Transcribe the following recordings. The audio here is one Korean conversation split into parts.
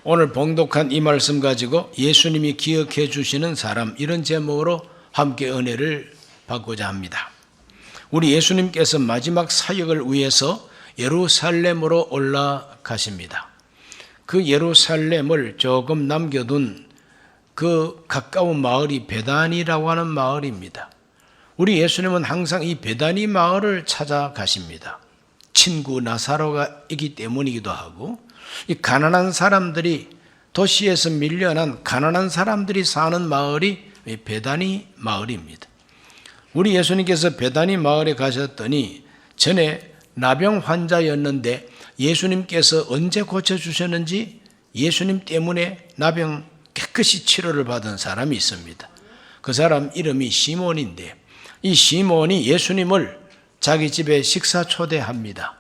오늘 봉독한 이 말씀 가지고 예수님이 기억해 주시는 사람, 이런 제목으로 함께 은혜를 받고자 합니다. 우리 예수님께서 마지막 사역을 위해서 예루살렘으로 올라가십니다. 그 예루살렘을 조금 남겨둔 그 가까운 마을이 베다니라고 하는 마을입니다. 우리 예수님은 항상 이 베다니 마을을 찾아가십니다. 친구 나사로가 있기 때문이기도 하고, 이 가난한 사람들이, 도시에서 밀려난 가난한 사람들이 사는 마을이 베다니 마을입니다. 우리 예수님께서 베다니 마을에 가셨더니 전에 나병 환자였는데 예수님께서 언제 고쳐주셨는지, 예수님 때문에 나병 깨끗이 치료를 받은 사람이 있습니다. 그 사람 이름이 시몬인데, 이 시몬이 예수님을 자기 집에 식사 초대합니다.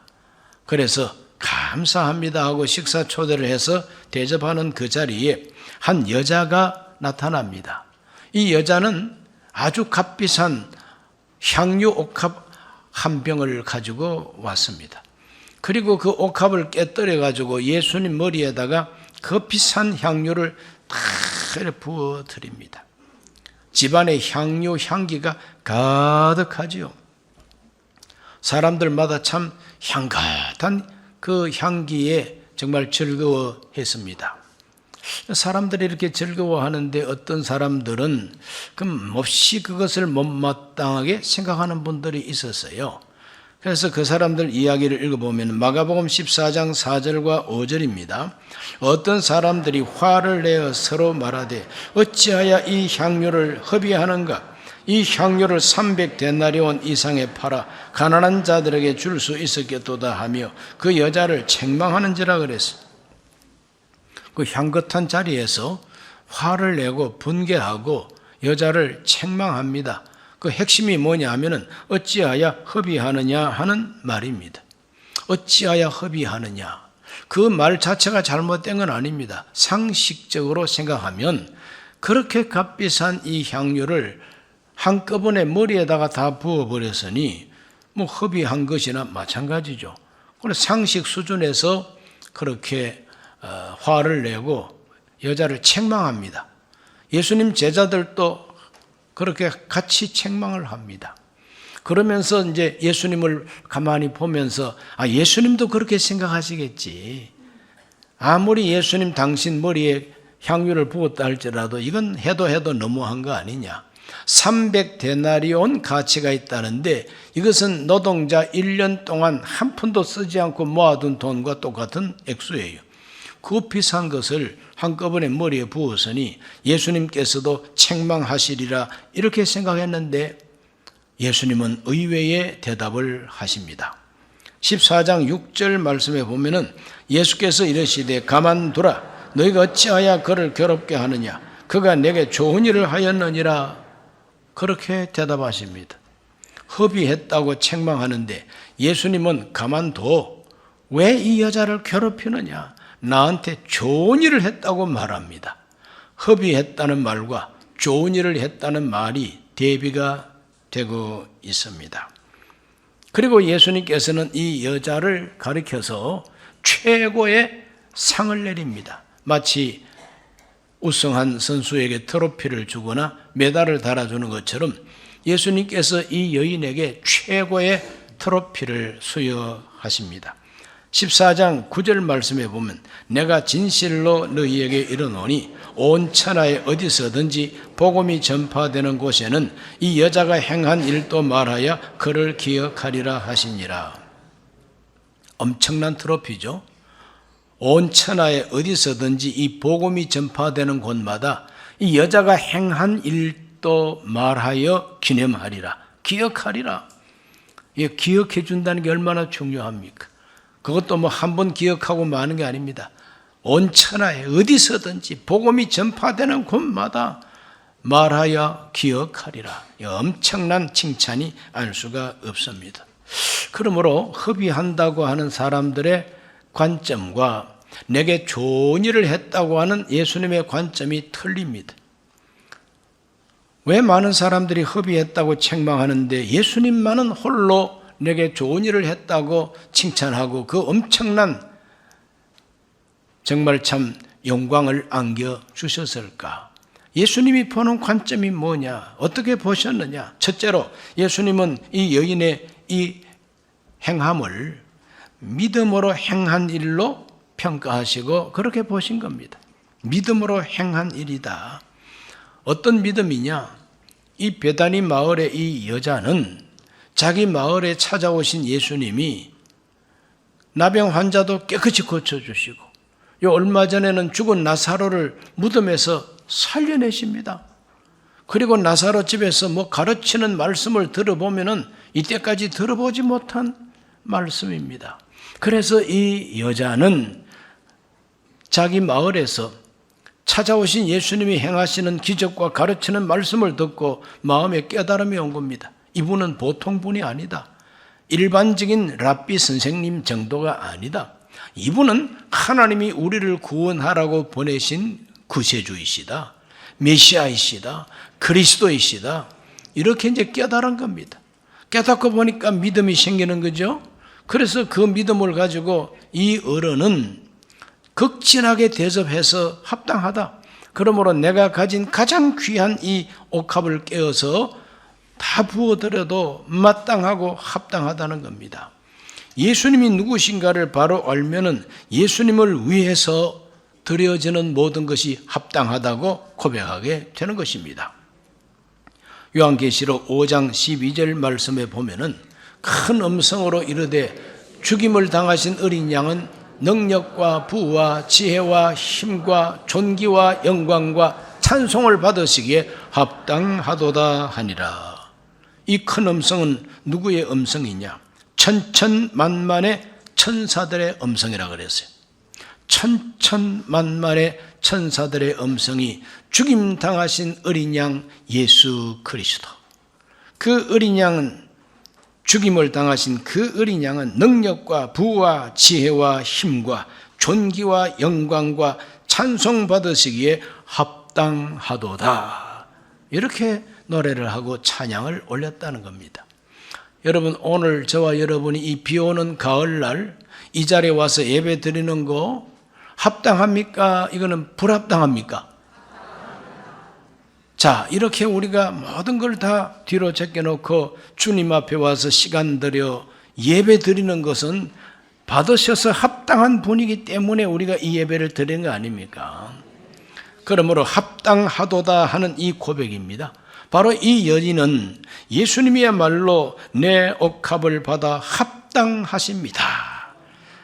그래서 감사합니다 하고 식사 초대를 해서 대접하는 그 자리에 한 여자가 나타납니다. 이 여자는 아주 값비싼 향유 옥합 한 병을 가지고 왔습니다. 그리고 그 옥합을 깨뜨려 가지고 예수님 머리에다가 그 비싼 향유를 다 부어 드립니다. 집안에 향유 향기가 가득하지요. 사람들마다 참 향긋한 그 향기에 정말 즐거워했습니다. 사람들이 이렇게 즐거워하는데 어떤 사람들은 몹시 그것을 못마땅하게 생각하는 분들이 있었어요. 그래서 그 사람들 이야기를 읽어보면 마가복음 14장 4절과 5절입니다. 어떤 사람들이 화를 내어 서로 말하되 어찌하여 이 향유를 허비하는가? 이 향유를 300데나리온 이상에 팔아 가난한 자들에게 줄 수 있었겠도다 하며 그 여자를 책망하는지라 그랬어요. 그 향긋한 자리에서 화를 내고 분개하고 여자를 책망합니다. 그 핵심이 뭐냐 하면은 어찌하여 허비하느냐 하는 말입니다. 어찌하여 허비하느냐. 그 말 자체가 잘못된 건 아닙니다. 상식적으로 생각하면 그렇게 값비싼 이 향유를 한꺼번에 머리에다가 다 부어버렸으니 허비한 것이나 마찬가지죠. 그래서 상식 수준에서 그렇게 화를 내고 여자를 책망합니다. 예수님 제자들도 그렇게 같이 책망을 합니다. 그러면서 이제 예수님을 가만히 보면서 예수님도 그렇게 생각하시겠지. 아무리 예수님 당신 머리에 향유를 부었다 할지라도 이건 해도 너무한 거 아니냐. 300데나리온 가치가 있다는데 이것은 노동자 1년 동안 한 푼도 쓰지 않고 모아둔 돈과 똑같은 액수예요. 그 비싼 것을 한꺼번에 머리에 부었으니 예수님께서도 책망하시리라 이렇게 생각했는데 예수님은 의외의 대답을 하십니다. 14장 6절 말씀에 보면은 예수께서 이르시되 가만두라 너희가 어찌하여 그를 괴롭게 하느냐 그가 내게 좋은 일을 하였느니라 그렇게 대답하십니다. 허비했다고 책망하는데 예수님은 가만둬 왜 이 여자를 괴롭히느냐 나한테 좋은 일을 했다고 말합니다. 허비했다는 말과 좋은 일을 했다는 말이 대비가 되고 있습니다. 그리고 예수님께서는 이 여자를 가리켜서 최고의 상을 내립니다. 마치 우승한 선수에게 트로피를 주거나 메달을 달아주는 것처럼 예수님께서 이 여인에게 최고의 트로피를 수여하십니다. 14장 9절 말씀에 보면 내가 진실로 너희에게 이르노니 온 천하에 어디서든지 복음이 전파되는 곳에는 이 여자가 행한 일도 말하여 그를 기억하리라 하시니라. 엄청난 트로피죠. 온 천하에 어디서든지 이 복음이 전파되는 곳마다 이 여자가 행한 일도 말하여 기념하리라. 기억하리라. 기억해 준다는 게 얼마나 중요합니까? 그것도 한 번 기억하고 마는 게 아닙니다. 온 천하에 어디서든지 복음이 전파되는 곳마다 말하여 기억하리라. 엄청난 칭찬이 알 수가 없습니다. 그러므로 허비한다고 하는 사람들의 관점과 내게 좋은 일을 했다고 하는 예수님의 관점이 틀립니다. 왜 많은 사람들이 허비했다고 책망하는데 예수님만은 홀로 내게 좋은 일을 했다고 칭찬하고 그 엄청난 정말 참 영광을 안겨주셨을까? 예수님이 보는 관점이 뭐냐? 어떻게 보셨느냐? 첫째로 예수님은 이 여인의 이 행함을 믿음으로 행한 일로 평가하시고 그렇게 보신 겁니다. 믿음으로 행한 일이다. 어떤 믿음이냐? 이 베다니 마을의 이 여자는 자기 마을에 찾아오신 예수님이 나병 환자도 깨끗이 고쳐주시고 얼마 전에는 죽은 나사로를 무덤에서 살려내십니다. 그리고 나사로 집에서 가르치는 말씀을 들어보면은 이때까지 들어보지 못한 말씀입니다. 그래서 이 여자는 자기 마을에서 찾아오신 예수님이 행하시는 기적과 가르치는 말씀을 듣고 마음에 깨달음이 온 겁니다. 이분은 보통 분이 아니다. 일반적인 랍비 선생님 정도가 아니다. 이분은 하나님이 우리를 구원하라고 보내신 구세주이시다. 메시아이시다. 그리스도이시다. 이렇게 이제 깨달은 겁니다. 깨닫고 보니까 믿음이 생기는 거죠. 그래서 그 믿음을 가지고 이 어른은 극진하게 대접해서 합당하다. 그러므로 내가 가진 가장 귀한 이 옥합을 깨어서 다 부어드려도 마땅하고 합당하다는 겁니다. 예수님이 누구신가를 바로 알면은 예수님을 위해서 드려지는 모든 것이 합당하다고 고백하게 되는 것입니다. 요한계시록 5장 12절 말씀에 보면은 큰 음성으로 이르되 죽임을 당하신 어린 양은 능력과 부와 지혜와 힘과 존귀와 영광과 찬송을 받으시기에 합당하도다 하니라. 이 큰 음성은 누구의 음성이냐? 천천만만의 천사들의 음성이라 그랬어요. 천천만만의 천사들의 음성이 죽임 당하신 어린 양 예수 그리스도. 그 어린 양은 죽임을 당하신 그 어린 양은 능력과 부와 지혜와 힘과 존귀와 영광과 찬송 받으시기에 합당하도다. 이렇게 노래를 하고 찬양을 올렸다는 겁니다. 여러분, 오늘 저와 여러분이 이 비 오는 가을날 이 자리에 와서 예배 드리는 거 합당합니까? 이거는 불합당합니까? 자, 이렇게 우리가 모든 걸 다 뒤로 제껴놓고 주님 앞에 와서 시간 들여 예배 드리는 것은 받으셔서 합당한 분이기 때문에 우리가 이 예배를 드리는 거 아닙니까? 그러므로 합당하도다 하는 이 고백입니다. 바로 이 여인은 예수님이야말로 내 옥합을 받아 합당하십니다.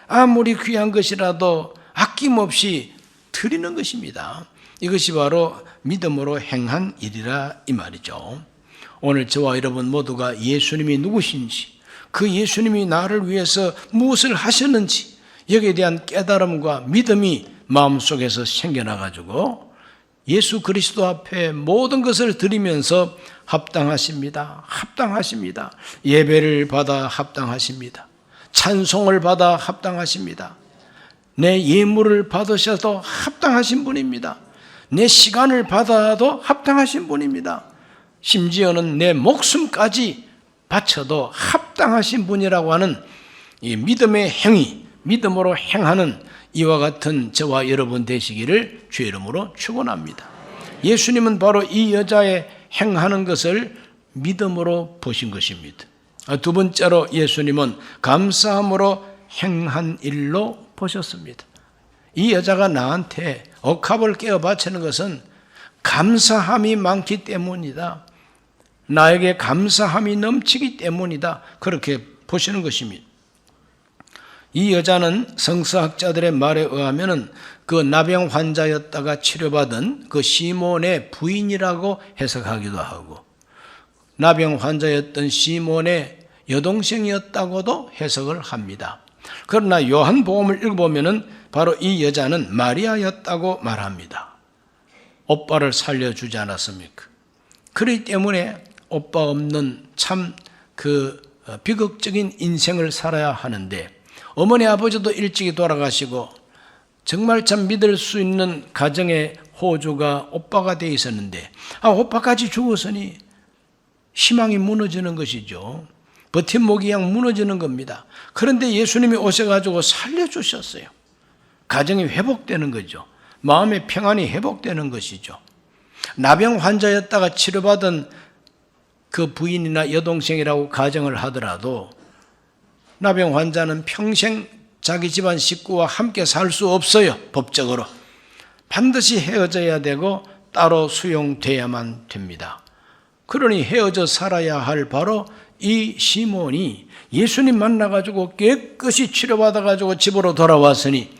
아무리 귀한 것이라도 아낌없이 드리는 것입니다. 이것이 바로 믿음으로 행한 일이라 이 말이죠. 오늘 저와 여러분 모두가 예수님이 누구신지, 그 예수님이 나를 위해서 무엇을 하셨는지 여기에 대한 깨달음과 믿음이 마음속에서 생겨나가지고 예수 그리스도 앞에 모든 것을 드리면서 합당하십니다. 합당하십니다. 예배를 받아 합당하십니다. 찬송을 받아 합당하십니다. 내 예물을 받으셔도 합당하신 분입니다. 내 시간을 받아도 합당하신 분입니다. 심지어는 내 목숨까지 바쳐도 합당하신 분이라고 하는 이 믿음의 행위, 믿음으로 행하는 이와 같은 저와 여러분 되시기를 주의 이름으로 축원합니다. 예수님은 바로 이 여자의 행하는 것을 믿음으로 보신 것입니다. 두 번째로 예수님은 감사함으로 행한 일로 보셨습니다. 이 여자가 나한테 옥합을 깨어 바치는 것은 감사함이 많기 때문이다. 나에게 감사함이 넘치기 때문이다. 그렇게 보시는 것입니다. 이 여자는 성서학자들의 말에 의하면 그 나병 환자였다가 치료받은 그 시몬의 부인이라고 해석하기도 하고, 나병 환자였던 시몬의 여동생이었다고도 해석을 합니다. 그러나 요한복음을 읽어보면 바로 이 여자는 마리아였다고 말합니다. 오빠를 살려주지 않았습니까? 그렇기 때문에 오빠 없는 참 비극적인 인생을 살아야 하는데, 어머니 아버지도 일찍이 돌아가시고 정말 참 믿을 수 있는 가정의 호주가 오빠가 돼 있었는데, 오빠까지 죽었으니 희망이 무너지는 것이죠. 버팀목이 그냥 무너지는 겁니다. 그런데 예수님이 오셔가지고 살려주셨어요. 가정이 회복되는 거죠. 마음의 평안이 회복되는 것이죠. 나병 환자였다가 치료받은 그 부인이나 여동생이라고 가정을 하더라도 나병 환자는 평생 자기 집안 식구와 함께 살 수 없어요. 법적으로. 반드시 헤어져야 되고 따로 수용돼야만 됩니다. 그러니 헤어져 살아야 할 바로 이 시몬이 예수님 만나가지고 깨끗이 치료받아가지고 집으로 돌아왔으니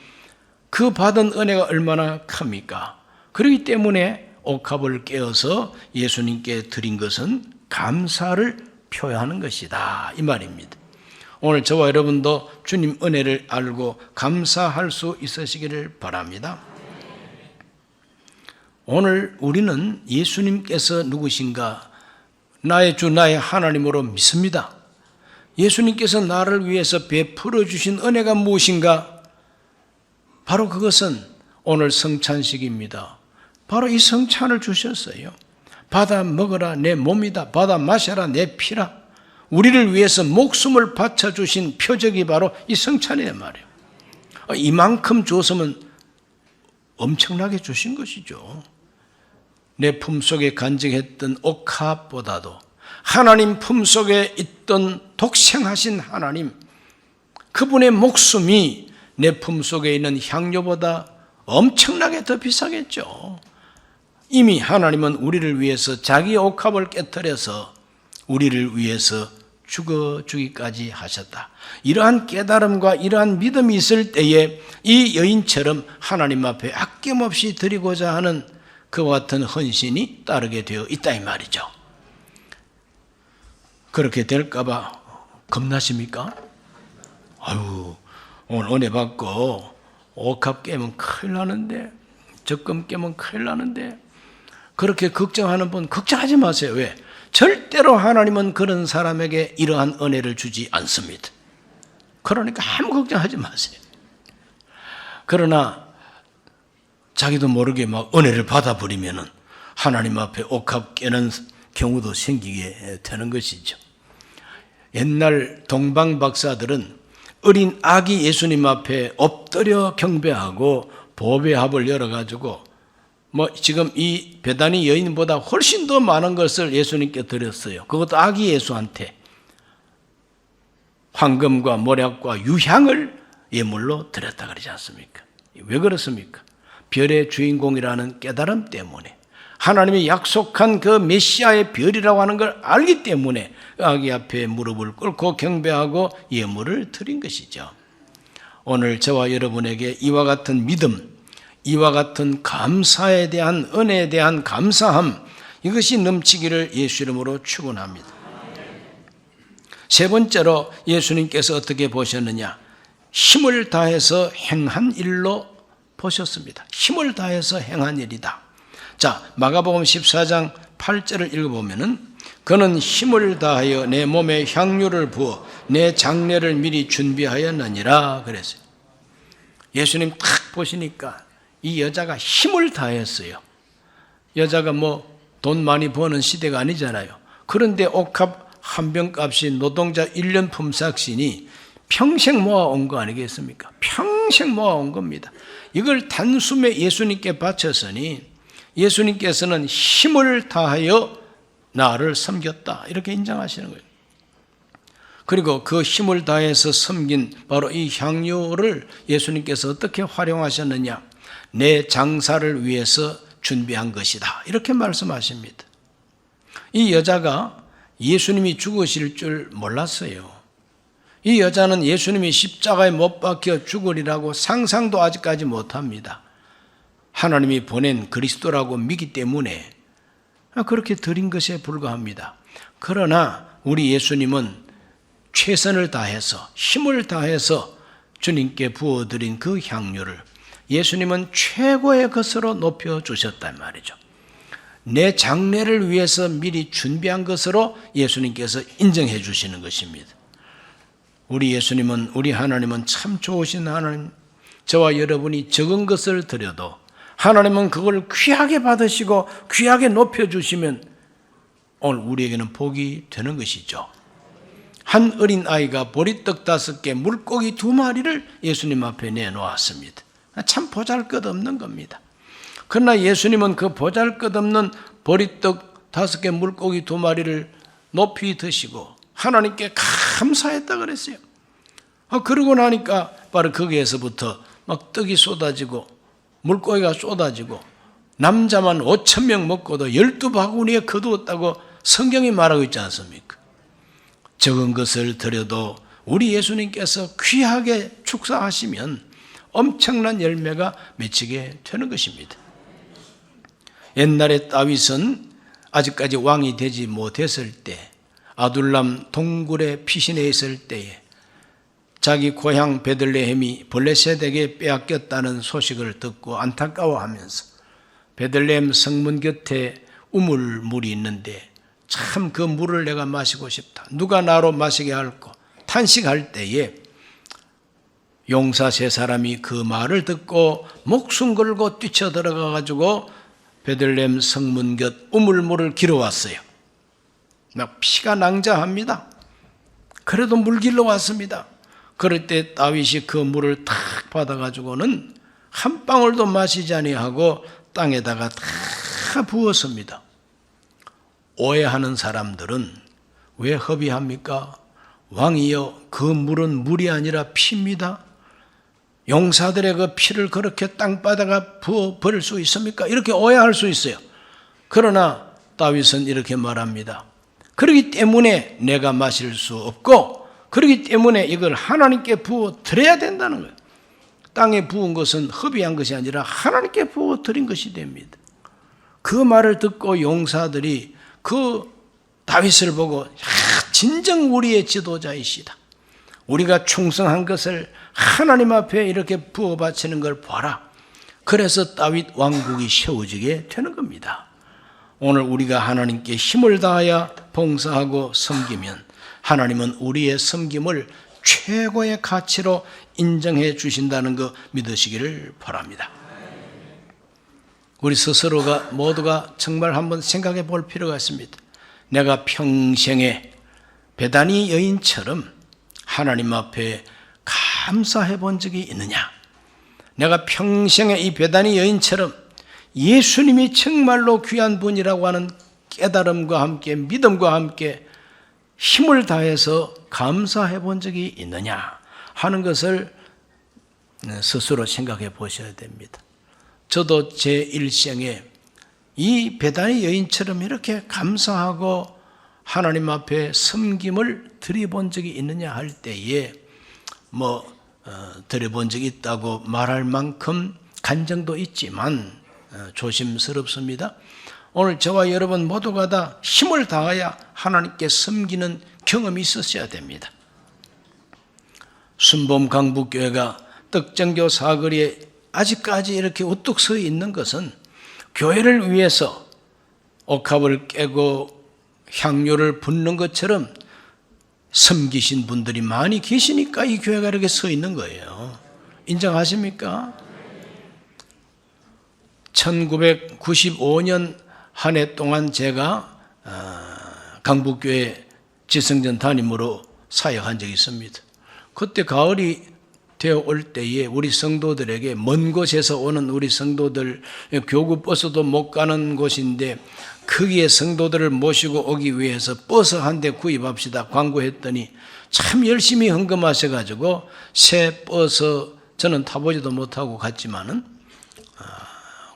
그 받은 은혜가 얼마나 큽니까? 그렇기 때문에 옥합을 깨어서 예수님께 드린 것은 감사를 표현하는 것이다, 이 말입니다. 오늘 저와 여러분도 주님 은혜를 알고 감사할 수 있으시기를 바랍니다. 오늘 우리는 예수님께서 누구신가? 나의 주 나의 하나님으로 믿습니다. 예수님께서 나를 위해서 베풀어 주신 은혜가 무엇인가? 바로 그것은 오늘 성찬식입니다. 바로 이 성찬을 주셨어요. 받아 먹어라 내 몸이다. 받아 마셔라 내 피라. 우리를 위해서 목숨을 바쳐주신 표적이 바로 이 성찬이란 말이에요. 이만큼 줬으면 엄청나게 주신 것이죠. 내 품속에 간직했던 옥합보다도 하나님 품속에 있던 독생하신 하나님, 그분의 목숨이 내 품속에 있는 향료보다 엄청나게 더 비싸겠죠. 이미 하나님은 우리를 위해서 자기 옥합을 깨뜨려서 우리를 위해서 죽어주기까지 하셨다. 이러한 깨달음과 이러한 믿음이 있을 때에 이 여인처럼 하나님 앞에 아낌없이 드리고자 하는 그와 같은 헌신이 따르게 되어 있다 이 말이죠. 그렇게 될까 봐 겁나십니까? 아유, 오늘 은혜 받고 옥합 깨면 큰일 나는데, 적금 깨면 큰일 나는데, 그렇게 걱정하는 분 걱정하지 마세요. 왜? 절대로 하나님은 그런 사람에게 이러한 은혜를 주지 않습니다. 그러니까 아무 걱정하지 마세요. 그러나 자기도 모르게 막 은혜를 받아버리면은 하나님 앞에 옥합 깨는 경우도 생기게 되는 것이죠. 옛날 동방 박사들은 어린 아기 예수님 앞에 엎드려 경배하고 보배합을 열어가지고 지금 이 베다니 여인보다 훨씬 더 많은 것을 예수님께 드렸어요. 그것도 아기 예수한테 황금과 모략과 유향을 예물로 드렸다 그러지 않습니까? 왜 그렇습니까? 별의 주인공이라는 깨달음 때문에, 하나님이 약속한 그 메시아의 별이라고 하는 걸 알기 때문에 아기 앞에 무릎을 꿇고 경배하고 예물을 드린 것이죠. 오늘 저와 여러분에게 이와 같은 믿음, 이와 같은 감사에 대한, 은혜에 대한 감사함, 이것이 넘치기를 예수 이름으로 축원합니다. 세 번째로 예수님께서 어떻게 보셨느냐? 힘을 다해서 행한 일로 보셨습니다. 힘을 다해서 행한 일이다. 자, 마가복음 14장 8절을 읽어보면은 그는 힘을 다하여 내 몸에 향유를 부어 내 장례를 미리 준비하였느니라 그랬어요. 예수님 딱 보시니까 이 여자가 힘을 다했어요. 여자가 돈 많이 버는 시대가 아니잖아요. 그런데 옥합 한 병값이 노동자 1년 품삯이니 평생 모아온 거 아니겠습니까? 평생 모아온 겁니다. 이걸 단숨에 예수님께 바쳤으니 예수님께서는 힘을 다하여 나를 섬겼다, 이렇게 인정하시는 거예요. 그리고 그 힘을 다해서 섬긴 바로 이 향료를 예수님께서 어떻게 활용하셨느냐? 내 장사를 위해서 준비한 것이다, 이렇게 말씀하십니다. 이 여자가 예수님이 죽으실 줄 몰랐어요. 이 여자는 예수님이 십자가에 못 박혀 죽으리라고 상상도 아직까지 못합니다. 하나님이 보낸 그리스도라고 믿기 때문에 그렇게 드린 것에 불과합니다. 그러나 우리 예수님은 최선을 다해서, 힘을 다해서 주님께 부어드린 그 향유를 예수님은 최고의 것으로 높여주셨단 말이죠. 내 장례를 위해서 미리 준비한 것으로 예수님께서 인정해 주시는 것입니다. 우리 예수님은, 우리 하나님은 참 좋으신 하나님, 저와 여러분이 적은 것을 드려도 하나님은 그걸 귀하게 받으시고 귀하게 높여주시면 오늘 우리에게는 복이 되는 것이죠. 한 어린아이가 보리떡 5개, 물고기 2마리를 예수님 앞에 내놓았습니다. 참 보잘것없는 겁니다. 그러나 예수님은 그 보잘것없는 보리떡 5개 물고기 2마리를 높이 드시고 하나님께 감사했다 그랬어요. 그러고 나니까 바로 거기에서부터 막 떡이 쏟아지고 물고기가 쏟아지고 남자만 5,000명 먹고도 12바구니에 거두었다고 성경이 말하고 있지 않습니까? 적은 것을 드려도 우리 예수님께서 귀하게 축사하시면 엄청난 열매가 맺히게 되는 것입니다. 옛날에 다윗은 아직까지 왕이 되지 못했을 때 아둘람 동굴에 피신해 있을 때에 자기 고향 베들레헴이 블레셋에게 빼앗겼다는 소식을 듣고 안타까워하면서 베들레헴 성문 곁에 우물물이 있는데 참 그 물을 내가 마시고 싶다. 누가 나로 마시게 할꼬? 탄식할 때에 용사 3사람이 그 말을 듣고 목숨 걸고 뛰쳐들어가 가지고 베들레헴 성문 곁 우물물을 길어왔어요. 막 피가 낭자합니다. 그래도 물 길러 왔습니다. 그럴 때 다윗이 그 물을 탁 받아가지고는 한 방울도 마시지 아니하고 땅에다가 다 부었습니다. 오해하는 사람들은 왜 허비합니까? 왕이여, 그 물은 물이 아니라 피입니다. 용사들의 그 피를 그렇게 땅바닥에 부어 버릴 수 있습니까? 이렇게 오해할 수 있어요. 그러나 다윗은 이렇게 말합니다. 그렇기 때문에 내가 마실 수 없고, 그렇기 때문에 이걸 하나님께 부어 드려야 된다는 거예요. 땅에 부은 것은 허비한 것이 아니라 하나님께 부어 드린 것이 됩니다. 그 말을 듣고 용사들이 그 다윗을 보고 진정 우리의 지도자이시다. 우리가 충성한 것을 하나님 앞에 이렇게 부어 바치는 걸 봐라. 그래서 다윗 왕국이 세워지게 되는 겁니다. 오늘 우리가 하나님께 힘을 다하여 봉사하고 섬기면 하나님은 우리의 섬김을 최고의 가치로 인정해 주신다는 거 믿으시기를 바랍니다. 우리 스스로가 모두가 정말 한번 생각해 볼 필요가 있습니다. 내가 평생에 베다니 여인처럼 하나님 앞에 감사해 본 적이 있느냐? 내가 평생에 이 베다니 여인처럼 예수님이 정말로 귀한 분이라고 하는 깨달음과 함께 믿음과 함께 힘을 다해서 감사해 본 적이 있느냐 하는 것을 스스로 생각해 보셔야 됩니다. 저도 제 일생에 이 베다니 여인처럼 이렇게 감사하고 하나님 앞에 섬김을 드려본 적이 있느냐 할 때에 드려본 적이 있다고 말할 만큼 간정도 있지만 조심스럽습니다. 오늘 저와 여러분 모두가 다 힘을 다하여 하나님께 섬기는 경험이 있으셔야 됩니다. 순범 강북교회가 떡정교 사거리에 아직까지 이렇게 우뚝 서 있는 것은 교회를 위해서 옥합을 깨고 향료를 붓는 것처럼 섬기신 분들이 많이 계시니까 이 교회가 이렇게 서 있는 거예요. 인정하십니까? 1995년 한 해 동안 제가 강북교회 지성전 담임으로 사역한 적이 있습니다. 그때 가을이 되어 올 때에 우리 성도들에게 먼 곳에서 오는 우리 성도들 교구 버스도 못 가는 곳인데 거기에 성도들을 모시고 오기 위해서 버스 한 대 구입합시다 광고했더니 참 열심히 헌금하셔가지고 새 버스 저는 타보지도 못하고 갔지만은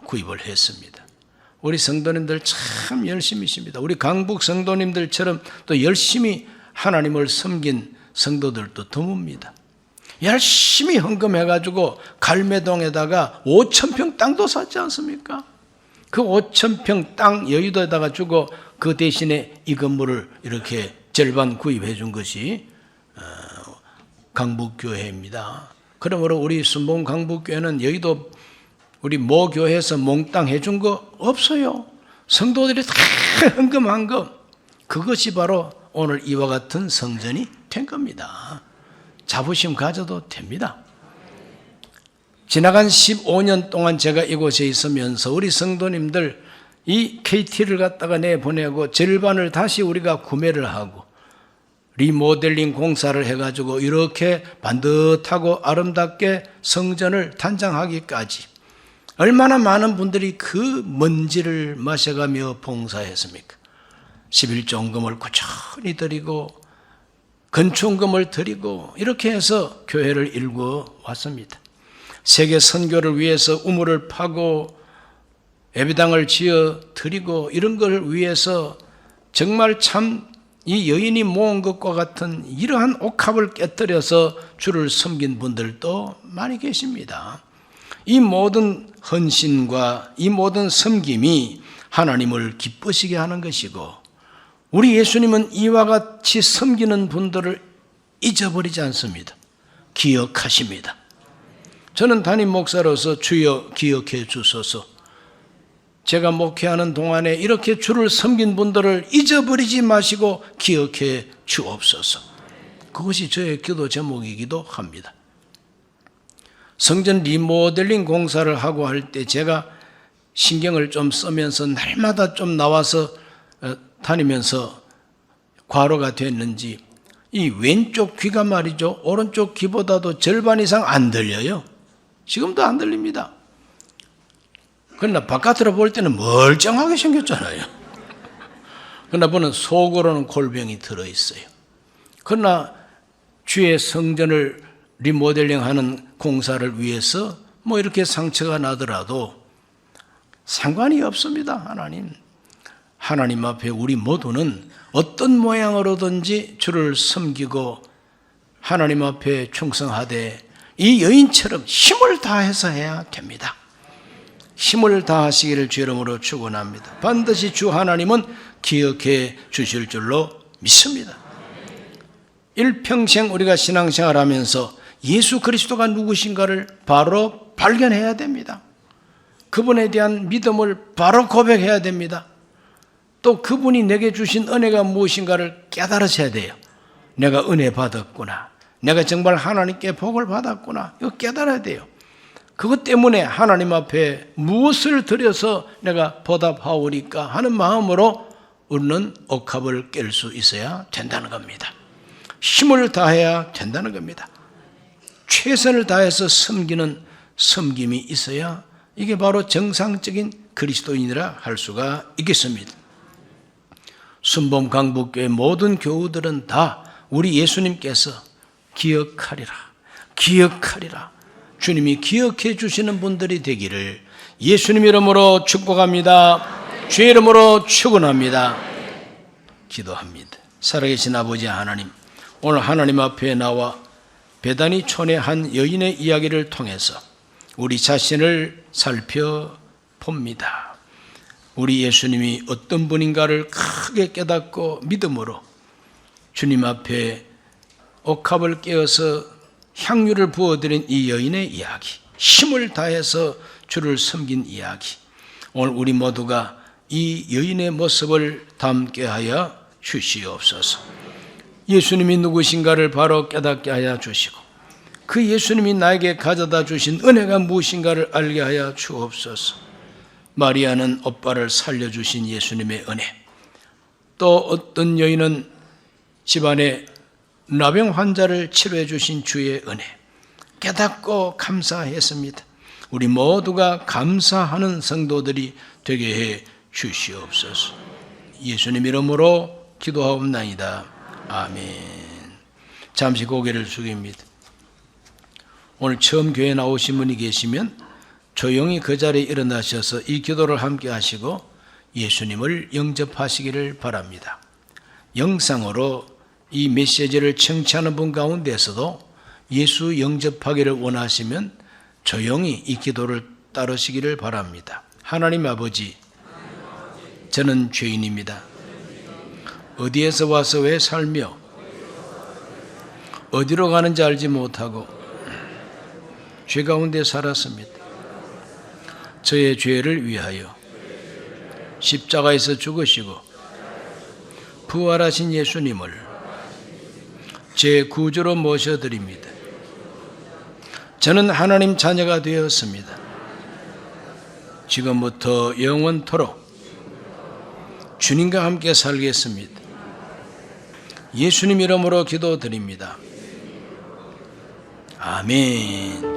구입을 했습니다. 우리 성도님들 참 열심히십니다. 우리 강북 성도님들처럼 또 열심히 하나님을 섬긴 성도들도 드뭅니다. 열심히 헌금해가지고 갈매동에다가 5,000평 땅도 샀지 않습니까? 그 5,000평 땅 여의도에다가 주고 그 대신에 이 건물을 이렇게 절반 구입해 준 것이 강북교회입니다. 그러므로 우리 순봉 강북교회는 여의도 우리 모 교회에서 몽땅 해준 거 없어요. 성도들이 다 헌금한 거, 그것이 바로 오늘 이와 같은 성전이 된 겁니다. 자부심 가져도 됩니다. 지나간 15년 동안 제가 이곳에 있으면서 우리 성도님들 이 KT를 갖다가 내보내고 절반을 다시 우리가 구매를 하고 리모델링 공사를 해가지고 이렇게 반듯하고 아름답게 성전을 단장하기까지 얼마나 많은 분들이 그 먼지를 마셔가며 봉사했습니까? 11조금을 꾸준히 드리고 건축금을 드리고 이렇게 해서 교회를 일구어 왔습니다. 세계 선교를 위해서 우물을 파고 예배당을 지어 드리고 이런 걸 위해서 정말 참 이 여인이 모은 것과 같은 이러한 옥합을 깨뜨려서 주를 섬긴 분들도 많이 계십니다. 이 모든 헌신과 이 모든 섬김이 하나님을 기쁘시게 하는 것이고 우리 예수님은 이와 같이 섬기는 분들을 잊어버리지 않습니다. 기억하십니다. 저는 담임 목사로서 주여 기억해 주소서. 제가 목회하는 동안에 이렇게 주를 섬긴 분들을 잊어버리지 마시고 기억해 주옵소서. 그것이 저의 기도 제목이기도 합니다. 성전 리모델링 공사를 하고 할 때 제가 신경을 좀 쓰면서 날마다 좀 나와서 다니면서 과로가 됐는지 이 왼쪽 귀가 말이죠. 오른쪽 귀보다도 절반 이상 안 들려요. 지금도 안 들립니다. 그러나 바깥으로 볼 때는 멀쩡하게 생겼잖아요. 그러나 보는 속으로는 골병이 들어있어요. 그러나 주의 성전을 리모델링하는 공사를 위해서 뭐 이렇게 상처가 나더라도 상관이 없습니다. 하나님 앞에 우리 모두는 어떤 모양으로든지 주를 섬기고 하나님 앞에 충성하되 이 여인처럼 힘을 다해서 해야 됩니다. 힘을 다하시기를 주 이름으로 축원합니다. 반드시 주 하나님은 기억해 주실 줄로 믿습니다. 일평생 우리가 신앙생활하면서 예수 그리스도가 누구신가를 바로 발견해야 됩니다. 그분에 대한 믿음을 바로 고백해야 됩니다. 또 그분이 내게 주신 은혜가 무엇인가를 깨달으셔야 돼요. 내가 은혜 받았구나. 내가 정말 하나님께 복을 받았구나. 이거 깨달아야 돼요. 그것 때문에 하나님 앞에 무엇을 드려서 내가 보답하오리까 하는 마음으로 우리는 옥합을 깰 수 있어야 된다는 겁니다. 힘을 다해야 된다는 겁니다. 최선을 다해서 섬기는 섬김이 있어야 이게 바로 정상적인 그리스도인이라 할 수가 있겠습니다. 순범 강북교회 모든 교우들은 다 우리 예수님께서 기억하리라 주님이 기억해 주시는 분들이 되기를 예수님 이름으로 축복합니다. 주의 이름으로 축원합니다. 기도합니다. 살아계신 아버지 하나님, 오늘 하나님 앞에 나와 베다니 촌의 한 여인의 이야기를 통해서 우리 자신을 살펴봅니다. 우리 예수님이 어떤 분인가를 크게 깨닫고 믿음으로 주님 앞에 옥합을 깨어서 향유를 부어드린 이 여인의 이야기, 힘을 다해서 주를 섬긴 이야기, 오늘 우리 모두가 이 여인의 모습을 담게 하여 주시옵소서. 예수님이 누구신가를 바로 깨닫게 하여 주시고 그 예수님이 나에게 가져다 주신 은혜가 무엇인가를 알게 하여 주옵소서. 마리아는 오빠를 살려주신 예수님의 은혜, 또 어떤 여인은 집안에 나병 환자를 치료해 주신 주의 은혜 깨닫고 감사했습니다. 우리 모두가 감사하는 성도들이 되게 해 주시옵소서. 예수님 이름으로 기도하옵나이다. 아멘. 잠시 고개를 숙입니다. 오늘 처음 교회에 나오신 분이 계시면 조용히 그 자리에 일어나셔서 이 기도를 함께 하시고 예수님을 영접하시기를 바랍니다. 영상으로 이 메시지를 청취하는 분 가운데서도 예수 영접하기를 원하시면 조용히 이 기도를 따르시기를 바랍니다. 하나님 아버지, 저는 죄인입니다. 어디에서 와서 왜 살며 어디로 가는지 알지 못하고 죄 가운데 살았습니다. 저의 죄를 위하여 십자가에서 죽으시고 부활하신 예수님을 제 구주로 모셔드립니다. 저는 하나님 자녀가 되었습니다. 지금부터 영원토록 주님과 함께 살겠습니다. 예수님 이름으로 기도드립니다. 아멘.